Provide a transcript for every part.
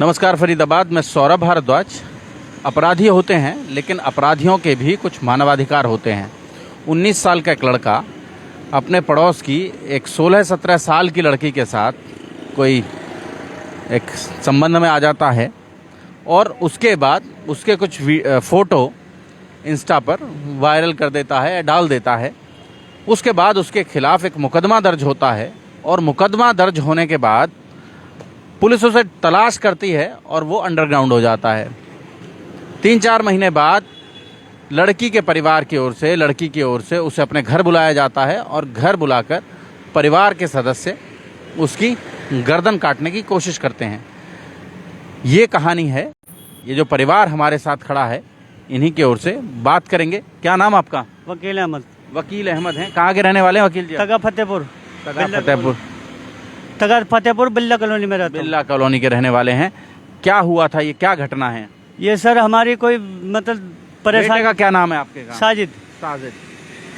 नमस्कार फरीदाबाद में सौरभ भारद्वाज। अपराधी होते हैं लेकिन अपराधियों के भी कुछ मानवाधिकार होते हैं। 19 साल का एक लड़का अपने पड़ोस की एक 16-17 साल की लड़की के साथ कोई एक संबंध में आ जाता है और उसके बाद उसके कुछ फ़ोटो इंस्टा पर वायरल कर देता है या डाल देता है। उसके बाद उसके खिलाफ़ एक मुकदमा दर्ज होता है और मुकदमा दर्ज होने के बाद पुलिस उसे तलाश करती है और वो अंडरग्राउंड हो जाता है। 3-4 महीने बाद लड़की के परिवार की ओर से, लड़की की ओर से उसे अपने घर बुलाया जाता है और घर बुलाकर परिवार के सदस्य उसकी गर्दन काटने की कोशिश करते हैं। ये कहानी है। ये जो परिवार हमारे साथ खड़ा है इन्हीं की ओर से बात करेंगे। क्या नाम आपका? वकील अहमद। वकील अहमद हैं। कहाँ के रहने वाले हैं वकील जी? तगा फतेहपुर। तगा फतेहपुर बिल्ला कॉलोनी में रहता हूँ। बिल्ला कॉलोनी के रहने वाले हैं। क्या हुआ था? ये क्या घटना है? ये सर हमारी कोई मतलब बेटे का क्या नाम है आपके का? साजिद।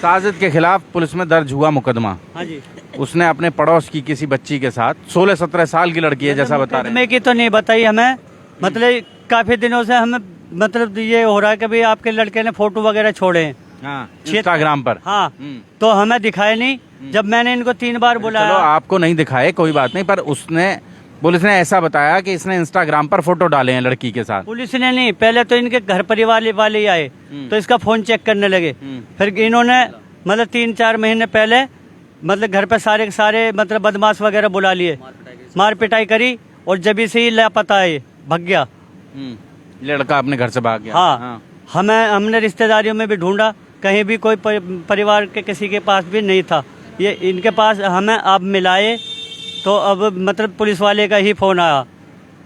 साजिद के खिलाफ पुलिस में दर्ज हुआ मुकदमा। हाँ जी। उसने अपने पड़ोस की किसी बच्ची के साथ, 16-17 साल की लड़की है जैसा बता रहे हैं। मैं की तो नहीं बताई हमें, मतलब काफी दिनों से हमें मतलब ये हो रहा है कि भाई आपके लड़के ने फोटो वगैरह छोड़े हैं इंस्टाग्राम पर। हाँ, तो हमें दिखाए नहीं। जब मैंने इनको 3 बार बुलाया। चलो आपको नहीं दिखाए कोई बात नहीं, पर पुलिस ने ऐसा बताया कि इसने इंस्टाग्राम पर फोटो डाले हैं लड़की के साथ। पुलिस ने नहीं, पहले तो इनके घर परिवार वाले ही आए तो इसका फोन चेक करने लगे। फिर इन्होंने मतलब 3-4 महीने पहले मतलब घर पे सारे मतलब बदमाश वगैरह बुला लिए, मार पिटाई करी और जब से ही लापता है, भाग गया। लड़का अपने घर से भाग गया। हाँ। हमने रिश्तेदारियों में भी ढूंढा, कहीं भी कोई परिवार के किसी के पास भी नहीं था। ये इनके पास हमें अब मिलाए तो अब मतलब पुलिस वाले का ही फोन आया।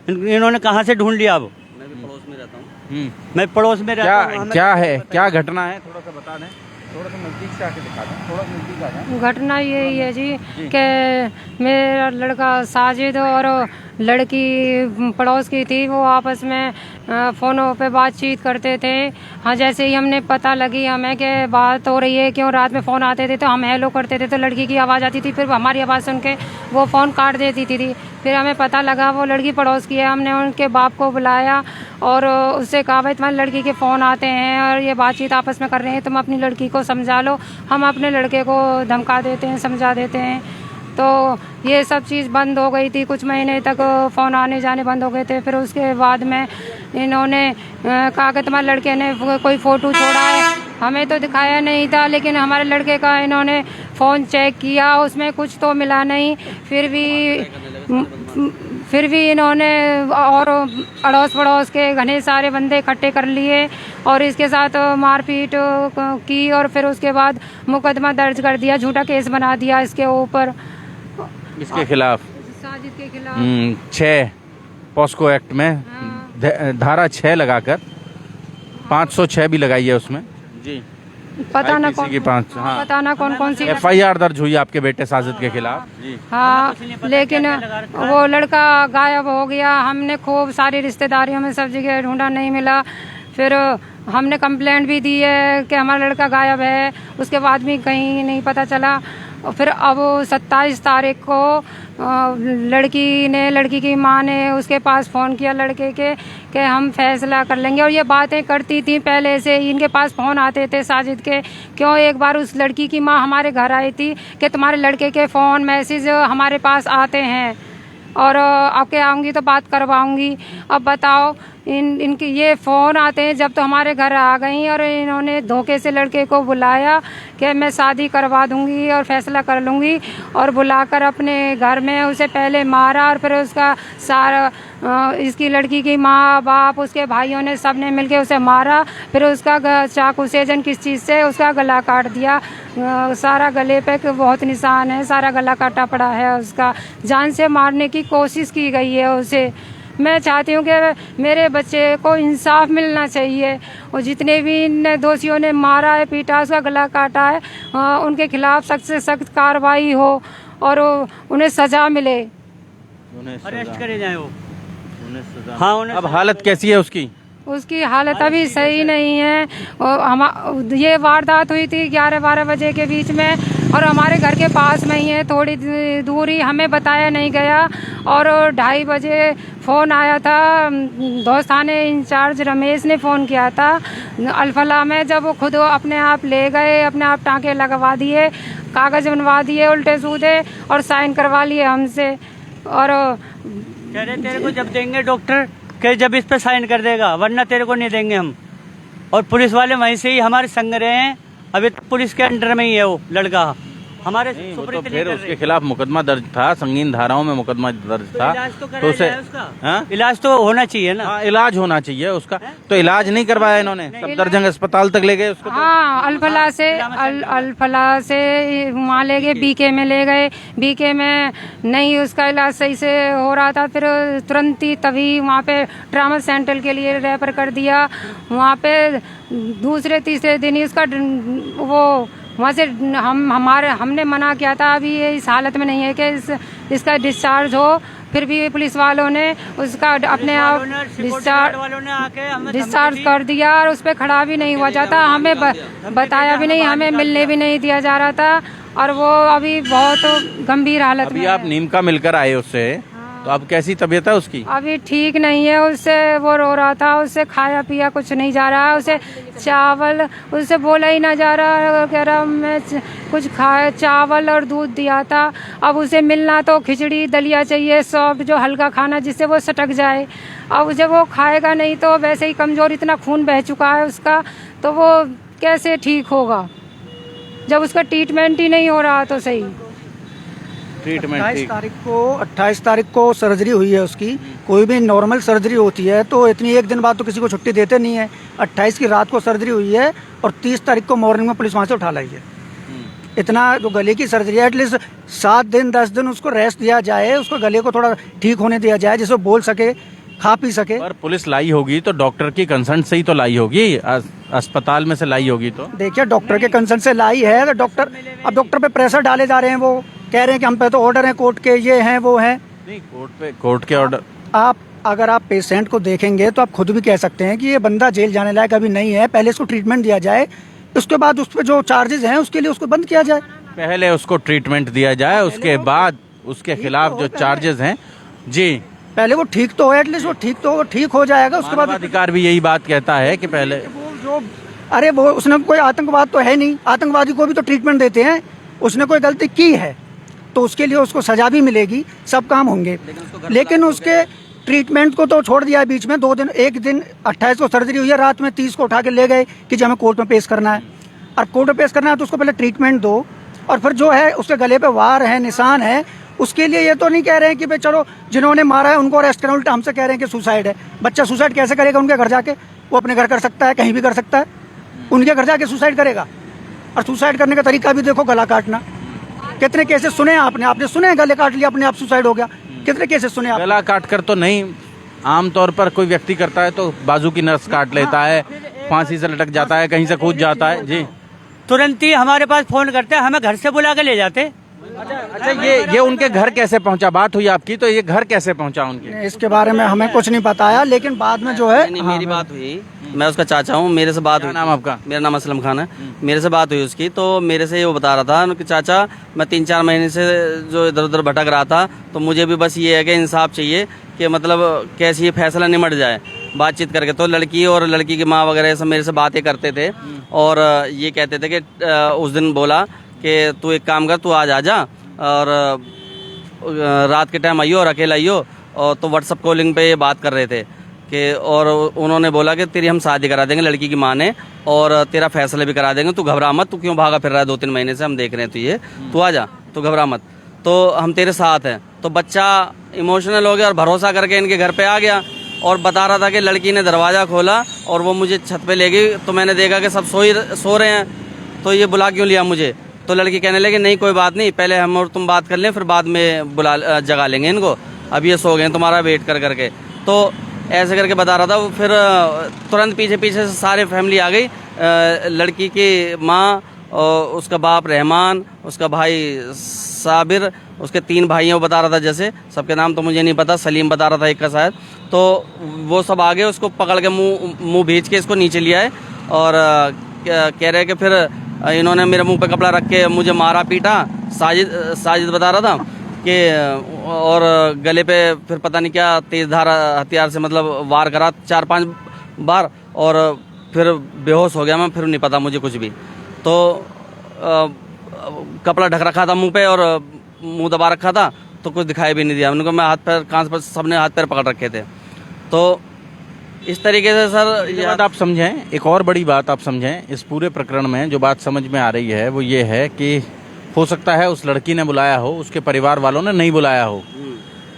इन्होंने कहाँ से ढूंढ लिया? अब मैं भी पड़ोस में रहता हूँ। मैं पड़ोस में रहता हूँ। क्या है, क्या घटना है? थोड़ा सा बता दें, थोड़ा सा नजदीक से आके दिखा दें, थोड़ा नजदीक आ जाए। घटना यही है जी कि मेरा लड़का साजिद और लड़की पड़ोस की थी, वो आपस में फ़ोनों पे बातचीत करते थे। हाँ, जैसे ही हमने पता लगी हमें कि बात हो रही है, क्यों रात में फ़ोन आते थे तो हम हेलो करते थे तो लड़की की आवाज़ आती थी, फिर हमारी आवाज़ सुन के वो फ़ोन काट देती थी। फिर हमें पता लगा वो लड़की पड़ोस की है। हमने उनके बाप को बुलाया और उससे कहा भाई तुम्हारी लड़की के फ़ोन आते हैं और ये बातचीत आपस में कर रहे हैं, तुम अपनी लड़की को समझा लो। हम अपने लड़के को धमका देते हैं, समझा देते हैं। तो ये सब चीज़ बंद हो गई थी। कुछ महीने तक फ़ोन आने जाने बंद हो गए थे। फिर उसके बाद में इन्होंने कहा कि तुम्हारे लड़के ने कोई फ़ोटो छोड़ा है। हमें तो दिखाया नहीं था, लेकिन हमारे लड़के का इन्होंने फ़ोन चेक किया, उसमें कुछ तो मिला नहीं। फिर भी इन्होंने और अड़ोस पड़ोस के घने सारे बंदे इकट्ठे कर लिए और इसके साथ मारपीट की और फिर उसके बाद मुकदमा दर्ज कर दिया, झूठा केस बना दिया इसके ऊपर। इसके खिलाफ? साजिद के खिलाफ 6 पॉस्को एक्ट में धारा 6 लगाकर 506 भी लगाई है उसमें जी। पता ना कौन सी FIR दर्ज हुई आपके बेटे साजिद के खिलाफ जी। हाँ, लेकिन वो लड़का गायब हो गया। हमने खूब सारी रिश्तेदारियों में सब जगह ढूंढा, नहीं मिला। फिर हमने कंप्लेंट भी दी है कि हमारा लड़का गायब है, उसके बाद भी कहीं नहीं पता चला। और फिर अब 27 तारीख को लड़की की माँ ने उसके पास फ़ोन किया लड़के के कि हम फैसला कर लेंगे। और ये बातें करती थी पहले से, इनके पास फ़ोन आते थे साजिद के। क्यों एक बार उस लड़की की माँ हमारे घर आई थी कि तुम्हारे लड़के के फ़ोन मैसेज हमारे पास आते हैं और आपके आऊँगी तो बात करवाऊँगी। अब बताओ, इनके ये फ़ोन आते हैं जब तो हमारे घर आ गई और इन्होंने धोखे से लड़के को बुलाया कि मैं शादी करवा दूंगी और फैसला कर लूँगी, और बुलाकर अपने घर में उसे पहले मारा और फिर उसका सारा इसकी लड़की की माँ बाप उसके भाइयों ने सब ने मिलके उसे मारा। फिर उसका चाकू से जन किस चीज़ से उसका गला काट दिया। सारा गले पे बहुत निशान है, सारा गला काटा पड़ा है उसका। जान से मारने की कोशिश की गई है उसे। मैं चाहती हूँ कि मेरे बच्चे को इंसाफ मिलना चाहिए और जितने भी इन दोषियों ने मारा है, पीटा, उसका गला काटा है, उनके खिलाफ सख्त से सख्त कार्रवाई हो और उन्हें सज़ा मिले, अरेस्ट करे जाए वो। हाँ, अब हालत कैसी है उसकी? उसकी हालत अभी सही नहीं है। और ये वारदात हुई थी 11-12 बजे के बीच में और हमारे घर के पास में ही है, थोड़ी दूरी, हमें बताया नहीं गया। और 2:30 बजे फ़ोन आया था, धौस थाने इंचार्ज रमेश ने फ़ोन किया था अल्फला में। जब वो खुद अपने आप ले गए, अपने आप टाँके लगवा दिए, कागज़ बनवा दिए उल्टे सीधे और साइन करवा लिए हमसे। और कह रहे तेरे को जब देंगे डॉक्टर के जब इस पे साइन कर देगा, वरना तेरे को नहीं देंगे हम। और पुलिस वाले वहीं से ही हमारे संग रहे हैं, अभी पुलिस के अंडर में ही है वो लड़का हमारे। वो तो फिर उसके खिलाफ मुकदमा दर्ज था, संगीन धाराओं में मुकदमा दर्ज था, तो उसे इलाज तो होना चाहिए ना। हाँ, इलाज होना चाहिए उसका, तो इलाज नहीं करवाया इन्होंने, सफदरजंग अस्पताल तक ले गए उसको। हाँ, अल्फला से वहाँ ले गए, बीके में ले गए, बीके में नहीं उसका इलाज सही से हो रहा था, फिर तुरंत ही तभी वहाँ पे ट्रामा सेंटर के लिए रेफर कर दिया। वहाँ पे दूसरे तीसरे दिन ही उसका वो वहाँ से हमने मना किया था, अभी ये इस हालत में नहीं है कि इसका डिस्चार्ज हो, फिर भी पुलिस वालों ने उसका अपने आप डिस्चार्ज कर दिया और उस पर खड़ा भी नहीं हुआ जाता, हमें बताया भी नहीं, हमें मिलने भी नहीं दिया जा रहा था। और वो अभी बहुत गंभीर हालत में। अभी आप नीम का मिलकर आए उससे, तो अब कैसी तबीयत है उसकी? अभी ठीक नहीं है, उससे वो रो रहा था, उससे खाया पिया कुछ नहीं जा रहा, उसे चावल उससे बोला ही ना जा रहा, कह रहा मैं कुछ खाया, चावल और दूध दिया था। अब उसे मिलना तो खिचड़ी दलिया चाहिए, सॉफ्ट जो हल्का खाना जिससे वो सटक जाए। अब उसे वो खाएगा नहीं तो वैसे ही कमजोर, इतना खून बह चुका है उसका, तो वो कैसे ठीक होगा जब उसका ट्रीटमेंट ही नहीं हो रहा तो सही। ट्रीटमेंट 28 तारीख को सर्जरी हुई है उसकी। कोई भी नॉर्मल सर्जरी होती है तो इतनी एक दिन बाद तो किसी को छुट्टी देते नहीं है। 28 की रात को सर्जरी हुई है और 30 तारीख को मॉर्निंग में पुलिस वहाँ से उठा लाई है। इतना जो गले की सर्जरी है, एटलीस्ट 7 दिन 10 दिन उसको रेस्ट दिया जाए, उसको गले को थोड़ा ठीक होने दिया जाए जिससे बोल सके, खा पी सके। पर पुलिस लाई होगी तो डॉक्टर की कंसर्न से ही तो लाई होगी, अस्पताल में से लाई होगी। तो देखिए डॉक्टर के कंसर्न से लाई है, अगर डॉक्टर पे प्रेशर डाले जा रहे हैं, वो कह रहे हैं कि हम पे तो ऑर्डर है कोर्ट के, ये हैं वो हैं। नहीं, कोर्ट के ऑर्डर। अगर आप पेशेंट को देखेंगे तो आप खुद भी कह सकते हैं कि ये बंदा जेल जाने लायक अभी नहीं है, पहले इसको ट्रीटमेंट दिया जाए, उसके बाद उस पर जो चार्जेस हैं उसके लिए उसको बंद किया जाए। पहले उसको ट्रीटमेंट दिया जाए, उसके बाद उसके खिलाफ जो चार्जेस हैं, जी पहले वो ठीक तो हो, एटलीस्ट वो ठीक हो जाएगा, उसके बाद अधिकार भी यही बात कहता है कि पहले अरे वो उसने कोई आतंकवाद तो है नहीं, आतंकवादी को भी तो ट्रीटमेंट देते हैं। उसने कोई गलती की है तो उसके लिए उसको सजा भी मिलेगी, सब काम होंगे, लेकिन उसके ट्रीटमेंट को तो छोड़ दिया बीच में 2 दिन। एक दिन 28 को सर्जरी हुई है, रात में 30 को उठा के ले गए कि जो हमें कोर्ट में पेश करना है, और कोर्ट में पेश करना है तो उसको पहले ट्रीटमेंट दो, और फिर जो है उसके गले पे वार है, निशान है, उसके लिए ये तो नहीं कह रहे हैं कि भाई चलो जिन्होंने मारा है उनको अरेस्ट करें, उल्टा हमसे कह रहे हैं कि सुसाइड है। बच्चा सुसाइड कैसे करेगा? उनके घर जाके, वो अपने घर कर सकता है, कहीं भी कर सकता है, उनके घर जाके सुसाइड करेगा। और सुसाइड करने का तरीका भी देखो, गला काटना। कितने केसेस सुने आपने सुने गले काट लिया, अपने आप सुसाइड हो गया, कितने केसेस सुने आप? गला काट कर तो नहीं, आमतौर पर कोई व्यक्ति करता है तो बाजू की नस काट लेता है, फांसी से लटक जाता है, कहीं से कूद जाता है। जी तुरंत ही हमारे पास फोन करते हैं, हमें घर से बुला के ले जाते। अच्छा, ये उनके घर कैसे पहुंचा? बात हुई आपकी तो ये घर कैसे पहुंचा उनके? इसके बारे में हमें कुछ नहीं बताया, लेकिन बाद में जो है नहीं, मेरी बात हुई, मैं उसका चाचा हूँ, मेरे से बात हुई। नाम आपका? मेरा नाम असलम खान है। मेरे से बात हुई उसकी, तो मेरे से वो बता रहा था कि चाचा मैं 3-4 महीने से जो इधर उधर भटक रहा था, तो मुझे भी बस ये है कि इंसाफ चाहिए कि मतलब कैसे ये फैसला निमट जाए बातचीत करके। तो लड़की और लड़की की माँ वगैरह सब मेरे से बातें करते थे और ये कहते थे कि उस दिन बोला कि तू एक काम कर, तू आज आ जा और रात के टाइम आइयो और अकेला आइयो। और तो व्हाट्सअप कॉलिंग पे ये बात कर रहे थे कि, और उन्होंने बोला कि तेरी हम शादी करा देंगे लड़की की माँ ने, और तेरा फैसला भी करा देंगे, तू घबरा मत, तू क्यों भागा फिर रहा है 2-3 महीने से, हम देख रहे हैं तुझे, तू आ जा, तू घबरा मत, तो हम तेरे साथ हैं। तो बच्चा इमोशनल हो गया और भरोसा करके इनके घर पे आ गया और बता रहा था कि लड़की ने दरवाज़ा खोला और वो मुझे छत पे ले गई, तो मैंने देखा कि सब सो रहे हैं, तो ये बुला क्यों लिया मुझे? तो लड़की कहने लगी नहीं कोई बात नहीं, पहले हम और तुम बात कर लें, फिर बाद में जगा लेंगे इनको, अब ये सो गए तुम्हारा वेट कर करके। तो ऐसे करके बता रहा था वो। फिर तुरंत पीछे से सारे फैमिली आ गई, लड़की की माँ, उसका बाप रहमान, उसका भाई साबिर, उसके 3 भाई हैं, वो बता रहा था, जैसे सबके नाम तो मुझे नहीं पता, सलीम बता रहा था एक का शायद। तो वो सब आ गए, उसको पकड़ के मुंह भेज के इसको नीचे लिया है और कह रहे कि फिर इन्होंने मेरे मुंह पे कपड़ा रख के मुझे मारा पीटा। साजिद बता रहा था कि और गले पे फिर पता नहीं क्या तेज धार हथियार से मतलब वार करा 4-5 बार, और फिर बेहोश हो गया मैं, फिर नहीं पता मुझे कुछ भी। तो कपड़ा ढक रखा था मुंह पे और मुंह दबा रखा था, तो कुछ दिखाई भी नहीं दिया। उनको मैं हाथ पैर कांच पर सबने हाथ पैर पकड़ रखे थे। तो इस तरीके से सर ये बात आप समझें, एक और बड़ी बात आप समझें इस पूरे प्रकरण में, जो बात समझ में आ रही है वो ये है कि हो सकता है उस लड़की ने बुलाया हो, उसके परिवार वालों ने नहीं बुलाया हो,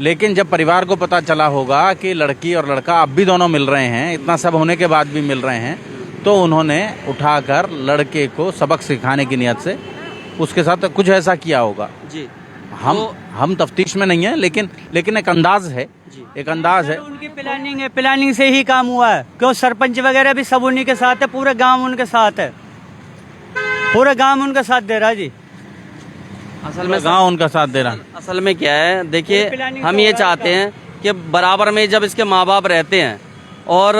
लेकिन जब परिवार को पता चला होगा कि लड़की और लड़का अब भी दोनों मिल रहे हैं, इतना सब होने के बाद भी मिल रहे हैं, तो उन्होंने उठाकर लड़के को सबक सिखाने की नियत से उसके साथ कुछ ऐसा किया होगा जी। हम तफ्तीश में नहीं है, लेकिन एक अंदाज है, एक अंदाज है। उनकी प्लानिंग है, प्लानिंग से ही काम हुआ है। क्यों सरपंच वगैरह भी सब उन्हीं के साथ है, पूरा गांव उनके साथ है, पूरा गांव उनका साथ दे रहा है जी। असल में गांव उनका साथ दे रहा है। असल में क्या है, देखिए प्लानिंग हम तो ये है चाहते हैं कि बराबर में जब इसके माँ बाप रहते हैं और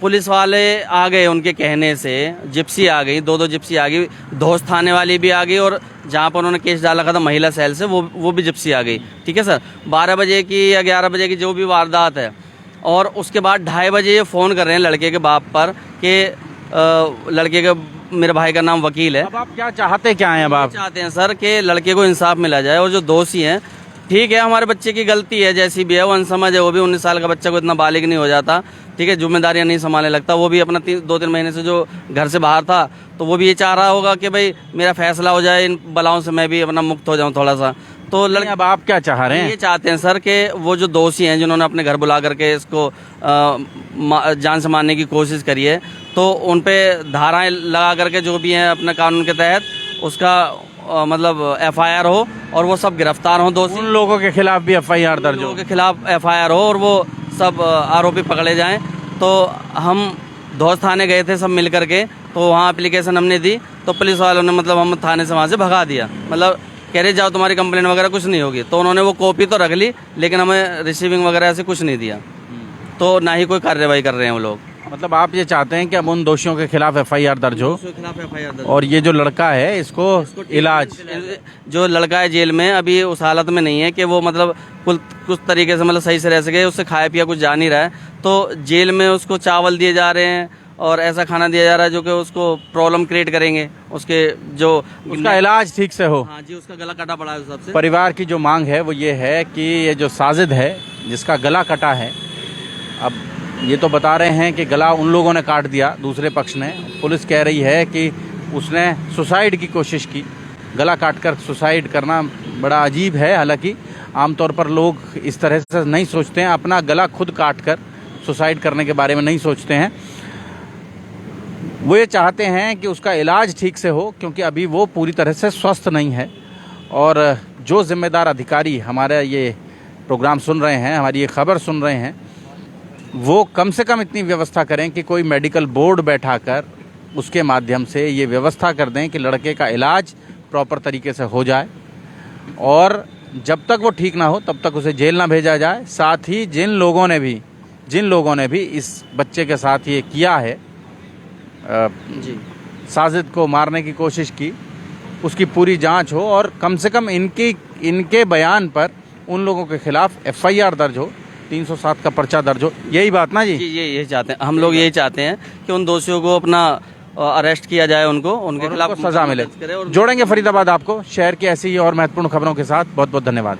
पुलिस वाले आ गए उनके कहने से, जिप्सी आ गई, 2 जिप्सी आ गई, धौस थाने वाली भी आ गई, और जहाँ पर उन्होंने केस डाला था महिला सेल से वो भी जिप्सी आ गई। ठीक है सर, 12 बजे की या 11 बजे की जो भी वारदात है, और उसके बाद 2:30 बजे ये फ़ोन कर रहे हैं लड़के के बाप पर कि लड़के के, मेरे भाई का नाम वकील है। अब आप क्या चाहते क्या हैं? अब आप चाहते हैं सर कि लड़के को इंसाफ मिला जाए, और जो दोषी हैं, ठीक है हमारे बच्चे की गलती है, जैसी भी है वो अनसमझ है, वो भी 19 साल का बच्चा को इतना बालिग नहीं हो जाता, ठीक है, जिम्मेदारियां नहीं संभालने लगता। वो भी अपना 2-3 महीने से जो घर से बाहर था, तो वो भी ये चाह रहा होगा कि भाई मेरा फैसला हो जाए, इन बलाओं से मैं भी अपना मुक्त हो जाऊं थोड़ा सा। तो लड़के अब आप क्या चाह रहे हैं? ये चाहते हैं सर कि वो जो दोषी हैं जिन्होंने अपने घर बुला करके इसको जान से मारने की कोशिश करी है, तो उन पे धाराएं लगा करके जो भी हैं अपने कानून के तहत उसका मतलब FIR हो, और वो सब गिरफ्तार हों दोषी। उन लोगों के खिलाफ भी FIR दर्ज हो, लोगों के खिलाफ FIR हो, और वो सब आरोपी पकड़े जाएं। तो हम धौस थाने गए थे सब मिल करके, तो वहाँ एप्लीकेशन हमने दी, तो पुलिस वालों ने मतलब हम थाने से वहाँ से भगा दिया, मतलब कह रहे जाओ तुम्हारी कंप्लेंट वगैरह कुछ नहीं होगी। तो उन्होंने वो कॉपी तो रख ली, लेकिन हमें रिसीविंग वगैरह ऐसे कुछ नहीं दिया, तो ना ही कोई कार्रवाई कर रहे हैं वो लोग। मतलब आप ये चाहते हैं कि अब उन दोषियों के खिलाफ FIR दर्ज हो, उसके खिलाफ FIR दर्ज, और ये जो लड़का है इसको इलाज, जो लड़का है जेल में अभी उस हालत में नहीं है कि वो मतलब कुछ तरीके से मतलब सही से रह सके, उससे खाया पिया कुछ जा नहीं रहा है, तो जेल में उसको चावल दिए जा रहे हैं और ऐसा खाना दिया जा रहा है जो कि उसको प्रॉब्लम क्रिएट करेंगे, उसके जो उसका इलाज ठीक से हो। हाँ जी, उसका गला कटा पड़ा है उस सबसे। परिवार की जो मांग है वो ये है कि ये जो साजिद है जिसका गला कटा है, अब ये तो बता रहे हैं कि गला उन लोगों ने काट दिया, दूसरे पक्ष ने, पुलिस कह रही है कि उसने सुसाइड की कोशिश की, गला काटकर सुसाइड करना बड़ा अजीब है। हालांकि आमतौर पर लोग इस तरह से नहीं सोचते हैं, अपना गला खुद काटकर सुसाइड करने के बारे में नहीं सोचते हैं। वो ये चाहते हैं कि उसका इलाज ठीक से हो, क्योंकि अभी वो पूरी तरह से स्वस्थ नहीं है। और जो जिम्मेदार अधिकारी हमारा ये प्रोग्राम सुन रहे हैं, हमारी ये खबर सुन रहे हैं, वो कम से कम इतनी व्यवस्था करें कि कोई मेडिकल बोर्ड बैठाकर उसके माध्यम से ये व्यवस्था कर दें कि लड़के का इलाज प्रॉपर तरीके से हो जाए, और जब तक वो ठीक ना हो तब तक उसे जेल ना भेजा जाए। साथ ही जिन लोगों ने भी इस बच्चे के साथ ये किया है, जी, साजिद को मारने की कोशिश की, उसकी पूरी जांच हो, और कम से कम इनके बयान पर उन लोगों के खिलाफ FIR दर्ज हो, 307 का पर्चा दर्ज हो। यही बात ना जी? जी, यही चाहते हैं हम लोग, यही चाहते हैं कि उन दोषियों को अपना अरेस्ट किया जाए, उनके खिलाफ सजा मिले। जोड़ेंगे फरीदाबाद आपको शहर की ऐसी ही और महत्वपूर्ण खबरों के साथ। बहुत बहुत धन्यवाद।